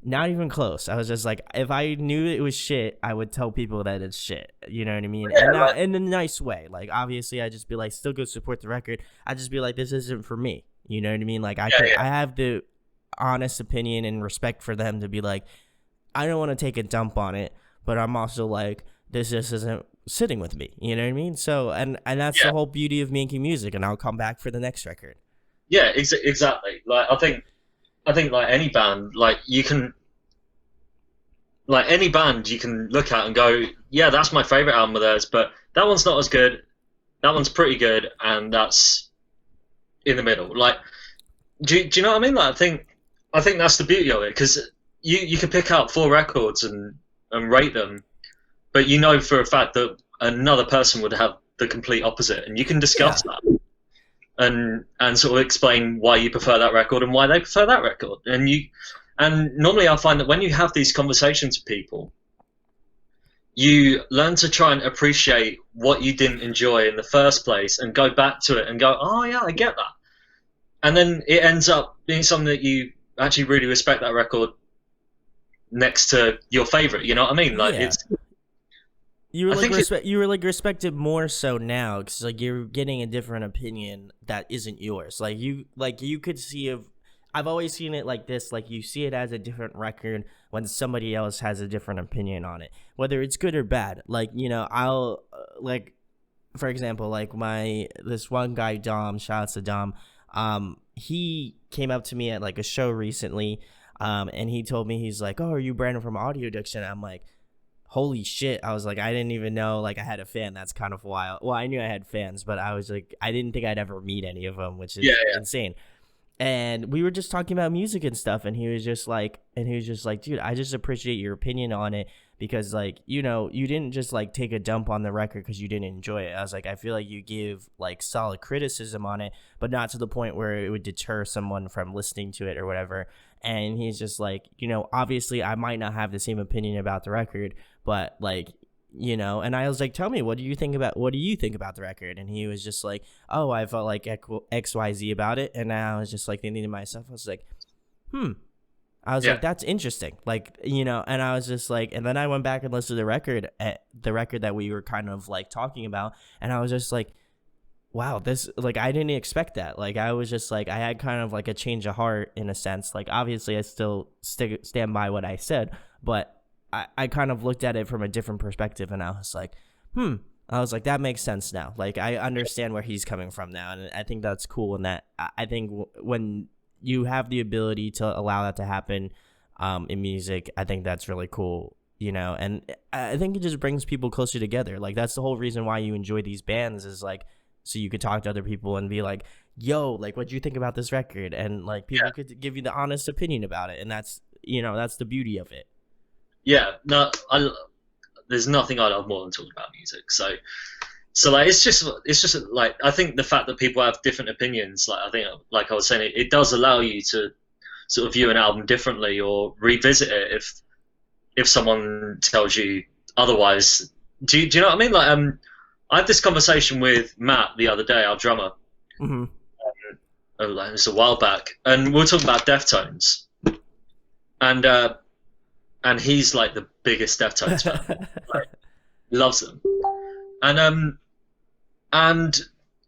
not even close. I was just like, if I knew it was shit, I would tell people that it's shit. You know what I mean? And yeah, not in a nice way. Like, obviously, I just be like, still go support the record. I just be like, this isn't for me. You know what I mean? Like, yeah, yeah, I have the honest opinion and respect for them to be like, I don't want to take a dump on it, but I'm also like, this just isn't sitting with me. You know what I mean? So, and that's the yeah, whole beauty of making music. And I'll come back for the next record. yeah. Exactly. Like I think like any band, like any band you can look at and go, yeah, that's my favorite album of theirs, but that one's not as good. That one's pretty good, and that's in the middle. Like, do you know what I mean? Like, I think that's the beauty of it because you can pick out four records and rate them, but you know for a fact that another person would have the complete opposite, and you can Yeah. discuss that and sort of explain why you prefer that record and why they prefer that record. And normally I find that when you have these conversations with people, you learn to try and appreciate what you didn't enjoy in the first place and go back to it and go, oh yeah, I get that. And then it ends up being something that you actually really respect that record next to your favorite. You know what I mean? Like Yeah. it's. You were I like think it. respect it more so now because like you're getting a different opinion that isn't yours. Like you could see if I've always seen it like this. Like you see it as a different record when somebody else has a different opinion on it, whether it's good or bad. Like I'll like, for example, like this one guy Dom, shout out to Dom. He came up to me at like a show recently. And he told me, he's like, "Oh, are you Brandon from Audio Addiction?" I'm like, holy shit. I was like, I didn't even know like I had a fan. That's kind of wild. Well, I knew I had fans, but I was like, I didn't think I'd ever meet any of them, which Yeah, is yeah, insane. And we were just talking about music and stuff, and he was just like, dude, I just appreciate your opinion on it, because like, you know, you didn't just like take a dump on the record because you didn't enjoy it. I was like, I feel like you give like solid criticism on it, but not to the point where it would deter someone from listening to it or whatever. And he's just like, you know, obviously I might not have the same opinion about the record, but like, you know. And I was like, tell me, what do you think about the record? And he was just like, oh, I felt like XYZ about it. And I was just like thinking to myself, I was like, hmm. I was yeah, like, that's interesting. Like, you know, and I was just like, and then I went back and listened to the record that we were kind of like talking about. And I was just like, wow, this, like, I didn't expect that. Like, I was just like, I had kind of like a change of heart in a sense. Like, obviously I still stand by what I said, but I kind of looked at it from a different perspective, and I was like, I was like, that makes sense now. Like, I understand where he's coming from now. And I think that's cool. And that I think when you have the ability to allow that to happen in music, I think that's really cool, you know. And I think it just brings people closer together. Like, that's the whole reason why you enjoy these bands, is like, so you could talk to other people and be like, yo, like, what do you think about this record? And like, people yeah. could give you the honest opinion about it. And that's, you know, that's the beauty of it. Yeah, no, there's nothing I love more than talking about music. So like it's just like I think the fact that people have different opinions, like I think like I was saying, it does allow you to sort of view an album differently or revisit it if someone tells you otherwise. Do you know what I mean? Like I had this conversation with Matt the other day, our drummer. Mm-hmm. Oh, like, it was a while back, and we were talking about Deftones, and uh, and he's like the biggest Deftones fan, like, loves them, and and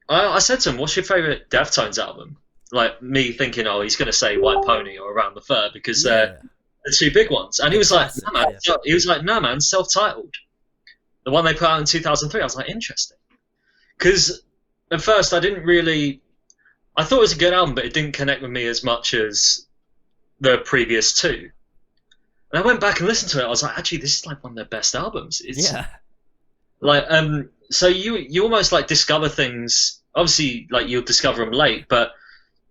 I said to him, "What's your favorite Deftones album?" Like me thinking, oh, he's going to say White Pony or Around the Fur because they're Yeah. the two big ones, and he The was like, classics. "No, man." Yeah. He was like, "No, man, self-titled, the one they put out in 2003." I was like, "Interesting," because at first I didn't really. I thought it was a good album, but it didn't connect with me as much as the previous two. And I went back and listened to it. I was like, actually, this is like one of their best albums. It's Yeah. like, so you almost like discover things. Obviously, like you'll discover them late, but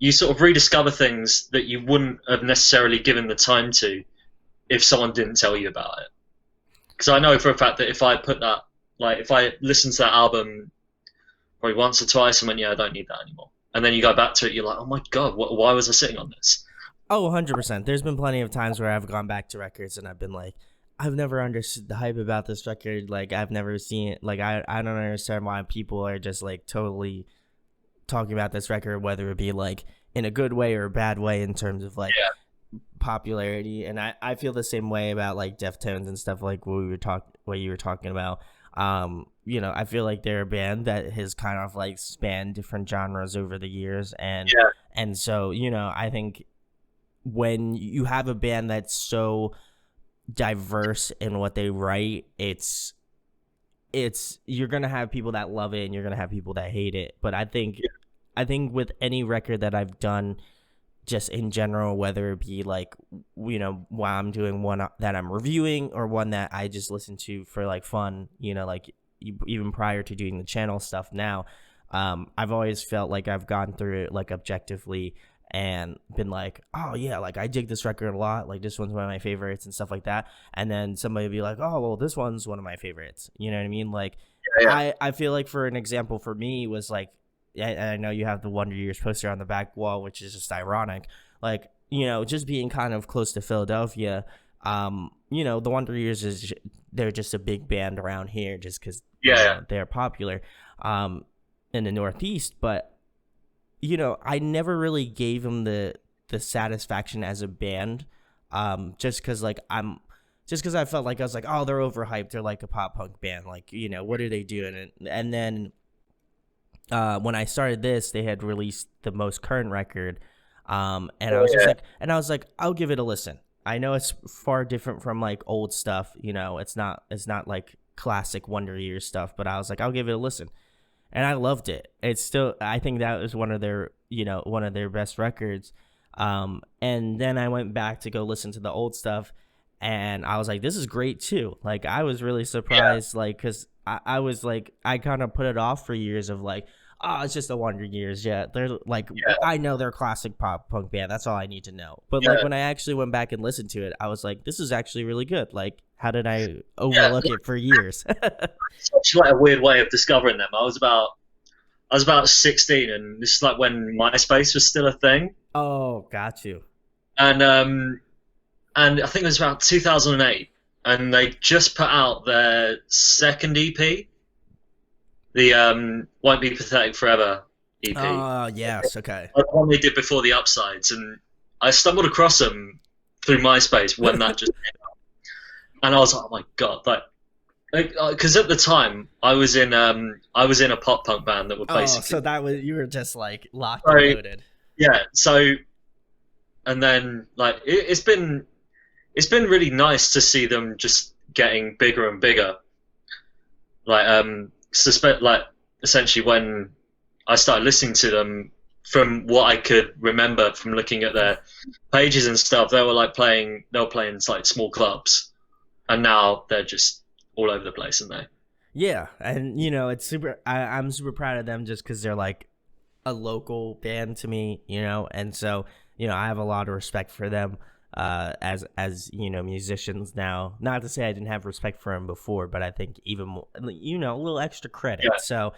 you sort of rediscover things that you wouldn't have necessarily given the time to if someone didn't tell you about it. Because I know for a fact that if I put that, like, if I listened to that album probably once or twice and went, yeah, I don't need that anymore, and then you go back to it, you're like, oh my god, why was I sitting on this? Oh, 100%. There's been plenty of times where I've gone back to records and I've been like, I've never understood the hype about this record. Like, I've never seen it. Like, I don't understand why people are just like totally talking about this record, whether it be like in a good way or a bad way in terms of like Yeah, popularity. And I feel the same way about like Deftones and stuff, like what you were talking about. You know, I feel like they're a band that has kind of like spanned different genres over the years. yeah, And so, you know, I think when you have a band that's so diverse in what they write, it's you're gonna have people that love it and you're gonna have people that hate it. But I think with any record that I've done, just in general, whether it be like, you know, while I'm doing one that I'm reviewing or one that I just listen to for like fun, you know, like even prior to doing the channel stuff now, I've always felt like I've gone through it like objectively and been like, oh yeah, like I dig this record a lot, like this one's one of my favorites and stuff like that. And then somebody will be like, oh well, this one's one of my favorites, you know what I mean? Like, yeah, I feel like, for an example, for me was like, I know you have the Wonder Years poster on the back wall, which is just ironic. Like, you know, just being kind of close to Philadelphia, you know, the Wonder Years they're just a big band around here, just because, you yeah, yeah, know, they're popular in the Northeast. But you know, I never really gave them the satisfaction as a band, just because like just because I felt like I was like, oh, they're overhyped. They're like a pop punk band. Like, you know, what are they doing? And then when I started this, they had released the most current record, and I was just yeah, like, I'll give it a listen. I know it's far different from like old stuff. You know, it's not like classic Wonder Years stuff, but I was like, I'll give it a listen, and I loved it. It's still, I think that was one of their, you know, one of their best records. And then I went back to go listen to the old stuff, and I was like, this is great too. Like I was really Yeah, surprised, like because I was like I kind of put it off for years of like, oh, it's just the Wonder Years. Yeah, they're like yeah, I know they're a classic pop punk band. That's all I need to know. But like yeah, when I actually went back and listened to it, I was like, this is actually really good. Like how did I yeah. overlook it for years? It's actually like a weird way of discovering them. I was about 16, and this is like when MySpace was still a thing, Oh, got you. and and I think it was about 2008, and they just put out their second EP, the "Won't Be Pathetic Forever" EP, Yes, okay. like the one they did before the Upsides, and I stumbled across them through MySpace when that just, and I was like, oh my god, like, because at the time I was in a pop punk band that were Oh, basically so that was you were just like locked and so loaded. yeah, so and then like it's been really nice to see them just getting bigger and bigger. Like suspect like essentially when I started listening to them, from what I could remember from looking at their pages and stuff, they were playing like small clubs, and now they're just all over the place, aren't they? Yeah, and it's super. I'm super proud of them just because they're like a local band to me, and so I have a lot of respect for them as musicians now. Not to say I didn't have respect for them before, but I think even more, a little extra credit. Yeah, So,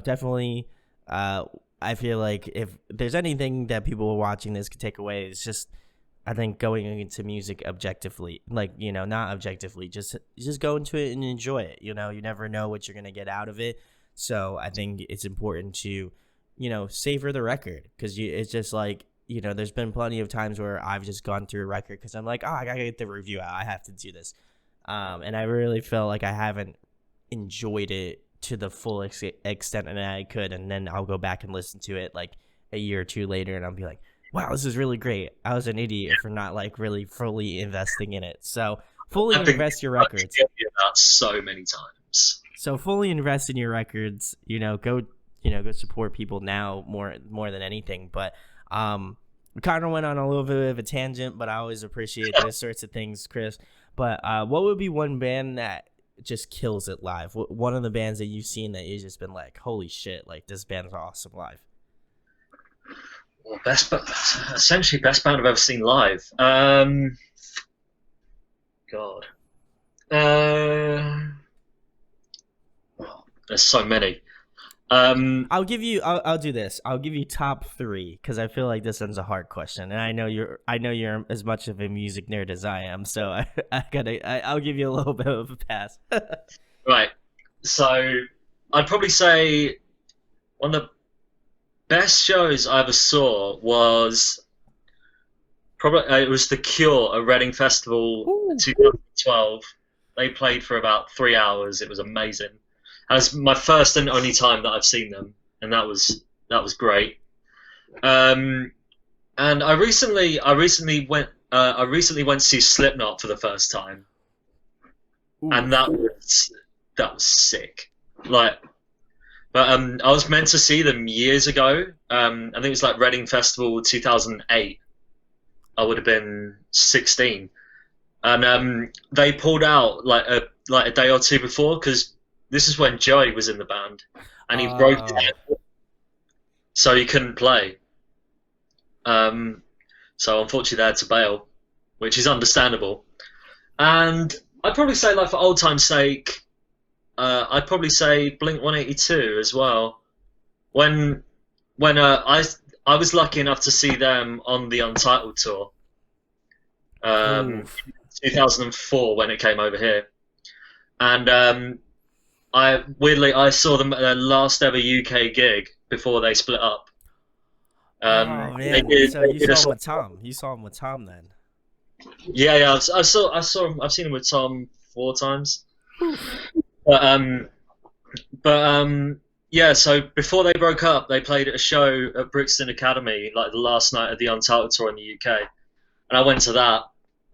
definitely. I feel like if there's anything that people watching this could take away, it's just I think going into music objectively, like not objectively, just go into it and enjoy it. You never know what you're gonna get out of it. So I think it's important to, savor the record because it's just like there's been plenty of times where I've just gone through a record because I'm like, oh, I gotta get the review out. I have to do this, and I really felt like I haven't enjoyed it to the full extent that I could, and then I'll go back and listen to it like a year or two later, and I'll be like, wow, this is really great. I was an idiot for not like really fully investing in it. So fully I've been invest your records. guilty of that so many times. So fully invest in your records. Go support people now more than anything. But we kind of went on a little bit of a tangent, but I always appreciate those sorts of things, Chris. But what would be one band that just kills it live? One of the bands that you've seen that you've just been like, holy shit, like this band's awesome live. Well, essentially best band I've ever seen live. God. Uh, well, there's so many. Um, I'll do this. I'll give you top three because I feel like this one's a hard question, and I know you're as much of a music nerd as I am, so I'll give you a little bit of a pass. right. So I'd probably say one of the best shows I ever saw was probably it was The Cure at Reading Festival Ooh. 2012. They played for about 3 hours. It was amazing. That was my first and only time that I've seen them, and that was great. Um, and I recently went to see Slipknot for the first time, Ooh. and that was sick. Like, but I was meant to see them years ago. I think it was like Reading Festival 2008. I would have been 16, and they pulled out like a day or two before because this is when Joey was in the band, and he broke his Oh. ankle, so he couldn't play. Um, so unfortunately, they had to bail, which is understandable. And I'd probably say, like for old time's sake, I'd probably say Blink 182 as well. When when I was lucky enough to see them on the Untitled tour, Ooh. 2004 when it came over here, and I saw them at their last ever UK gig before they split up. Oh They man. did So they you did a saw him song. with Tom. You saw him with Tom then. Yeah, I saw him. I've seen him with Tom 4 times. Whew. But yeah. So before they broke up, they played at a show at Brixton Academy, like the last night of the Untitled tour in the UK, and I went to that,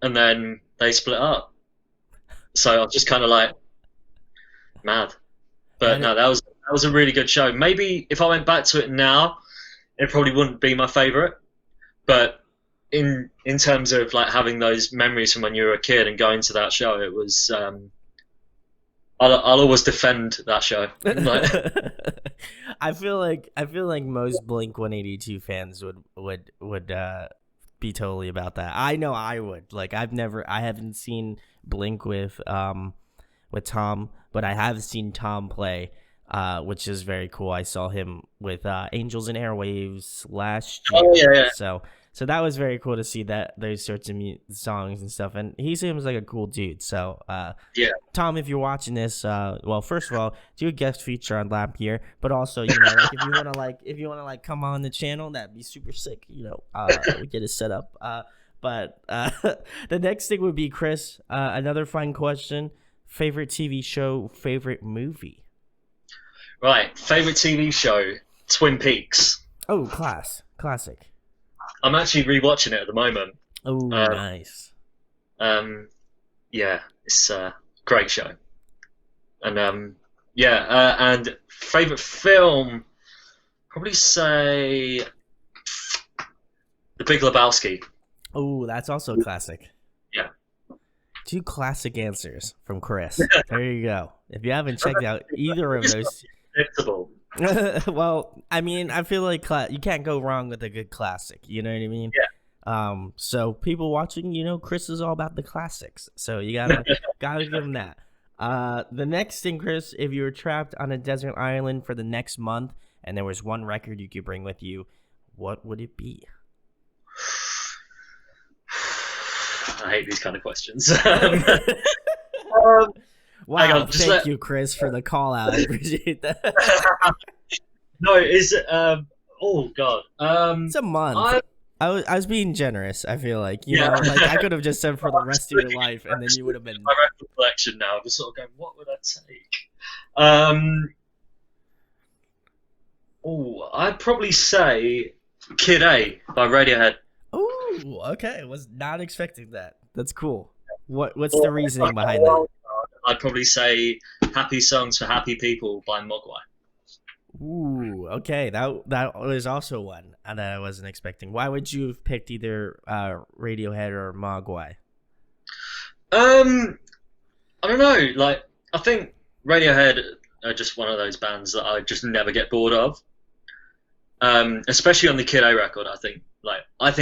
and then they split up. So I was just kind of like mad. But That no, that was a really good show. Maybe if I went back to it now, it probably wouldn't be my favorite. But in terms of like having those memories from when you were a kid and going to that show, it was I'll always defend that show. Like, I feel like most Blink 182 fans would be totally about that. I know I would. Like I haven't seen Blink with Tom, but I have seen Tom play, which is very cool. I saw him with Angels and Airwaves last oh year, yeah, yeah, so that was very cool to see that those sorts of songs and stuff. And he seems like a cool dude. So, yeah. Tom, if you're watching this, well, first of all, do a guest feature on Lapyear, but also, like if you wanna like come on the channel, that'd be super sick. We get it set up. But the next thing would be Chris. Another fun question: favorite TV show, favorite movie. Right. Favorite TV show: Twin Peaks. Oh, classic. I'm actually rewatching it at the moment. Oh, Um, nice. yeah, it's a great show. And yeah, and favorite film, probably say The Big Lebowski. Oh, that's also classic. Yeah. Two classic answers from Chris. There you go. If you haven't checked out either of It's those, predictable. well, I mean, I feel like you can't go wrong with a good classic. You know what I mean? Yeah. So people watching, Chris is all about the classics. So you gotta give him that. The next thing, Chris, if you were trapped on a desert island for the next month and there was one record you could bring with you, what would it be? I hate these kind of questions. Hang Wow, on, just thank you, Chris, for the call out. I appreciate that. no, is it? Oh God. It's a month. I, I was being generous. I feel like Yeah. like I could have just said for the rest of your life, and then you would have been. my record collection now. I'm just sort of going, what would I take? Oh, I'd probably say Kid A by Radiohead. Oh, okay. Was not expecting that. That's cool. What's Or the reasoning behind that? I'd probably say Happy Songs for Happy People by Mogwai. Ooh, okay. That was also one that I wasn't expecting. Why would you have picked either Radiohead or Mogwai? I don't know. Like, I think Radiohead are just one of those bands that I just never get bored of. Especially on the Kid A record, I think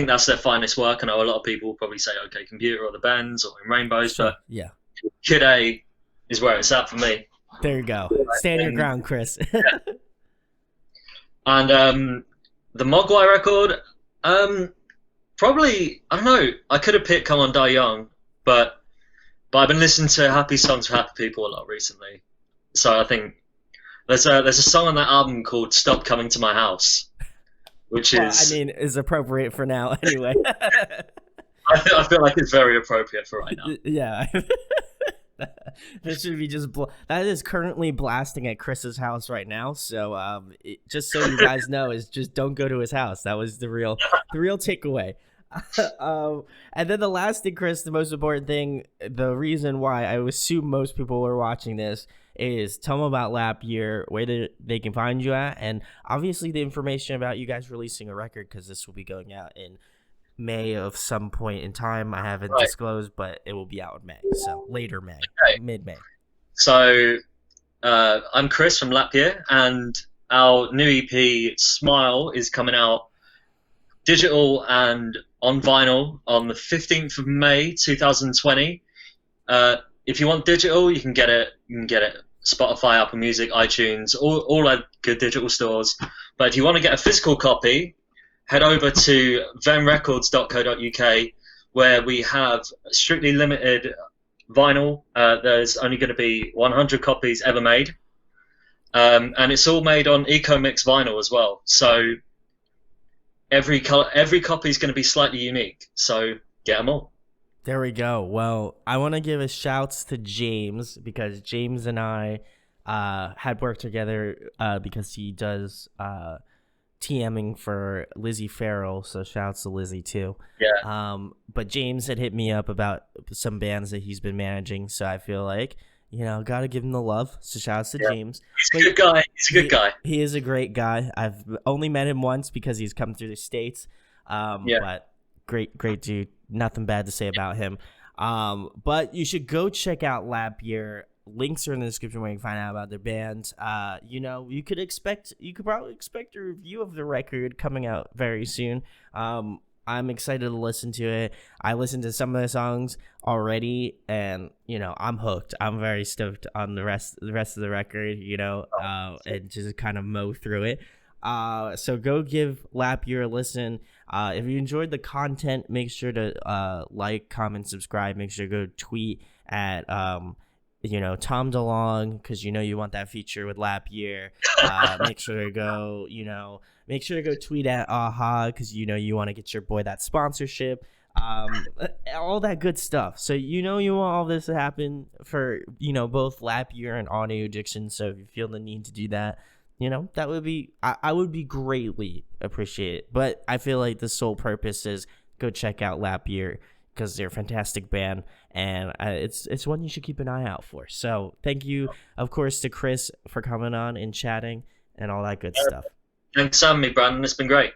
that's their finest work. I know a lot of people will probably say OK Computer or the Bends or In Rainbows, Sure. but Yeah. Kid A is where it's at for me. There you go. Stand your ground, Chris. And the Mogwai record, probably I don't know. I could have picked Come On Die Young, but I've been listening to Happy Songs for Happy People a lot recently. So I think there's a song on that album called Stop Coming to My House, which is I mean, is appropriate for now anyway. I feel like it's very appropriate for right now. Yeah. This should be that is currently blasting at Chris's house right now. So just so you guys know, is just don't go to his house. That was the real takeaway. And then the last thing, Chris, the most important thing, the reason why I assume most people are watching this is tell them about Lapyear, where they can find you at, and obviously the information about you guys releasing a record, because this will be going out in May of some point in time. I haven't disclosed, but it will be out in May, so later May, mid-May. So I'm Chris from Lapyear, and our new EP Smile is coming out digital and on vinyl on the 15th of May 2020. If you want digital, you can get it Spotify, Apple Music, iTunes, all our good digital stores. But if you want to get a physical copy, head over to venrecords.co.uk, where we have strictly limited vinyl. There's only going to be 100 copies ever made, and it's all made on EcoMix vinyl as well. So every copy is going to be slightly unique. So get them all. There we go. Well, I want to give a shouts to James, because James and I had worked together because he does TMing for Lizzie Farrell, so shouts to Lizzie too. Yeah. But James had hit me up about some bands that he's been managing, so I feel like, gotta give him the love. So shouts to James. He's a good guy. He's a good guy. He is a great guy. I've only met him once because he's come through the States. Yeah. But great dude. Nothing bad to say about him. But you should go check out Lapyear. Links are in the description where you can find out about their band. You could probably expect a review of the record coming out very soon. I'm excited to listen to it. I listened to some of the songs already, and I'm hooked. I'm very stoked on the rest of the record. And just kind of mow through it. So go give Lapyear a listen. If you enjoyed the content, make sure to like, comment, subscribe. Make sure to go tweet at Tom DeLong, because you want that feature with Lapyear. Make sure to go tweet at Aha, because you want to get your boy that sponsorship. All that good stuff. So you want all this to happen for both Lapyear and Audio Addiction. So if you feel the need to do that, that would be I would be greatly appreciated. But I feel like the sole purpose is go check out Lapyear, because they're a fantastic band, and it's one you should keep an eye out for. So thank you, of course, to Chris for coming on and chatting and all that good stuff. Thanks for having me, Brandon. It's been great.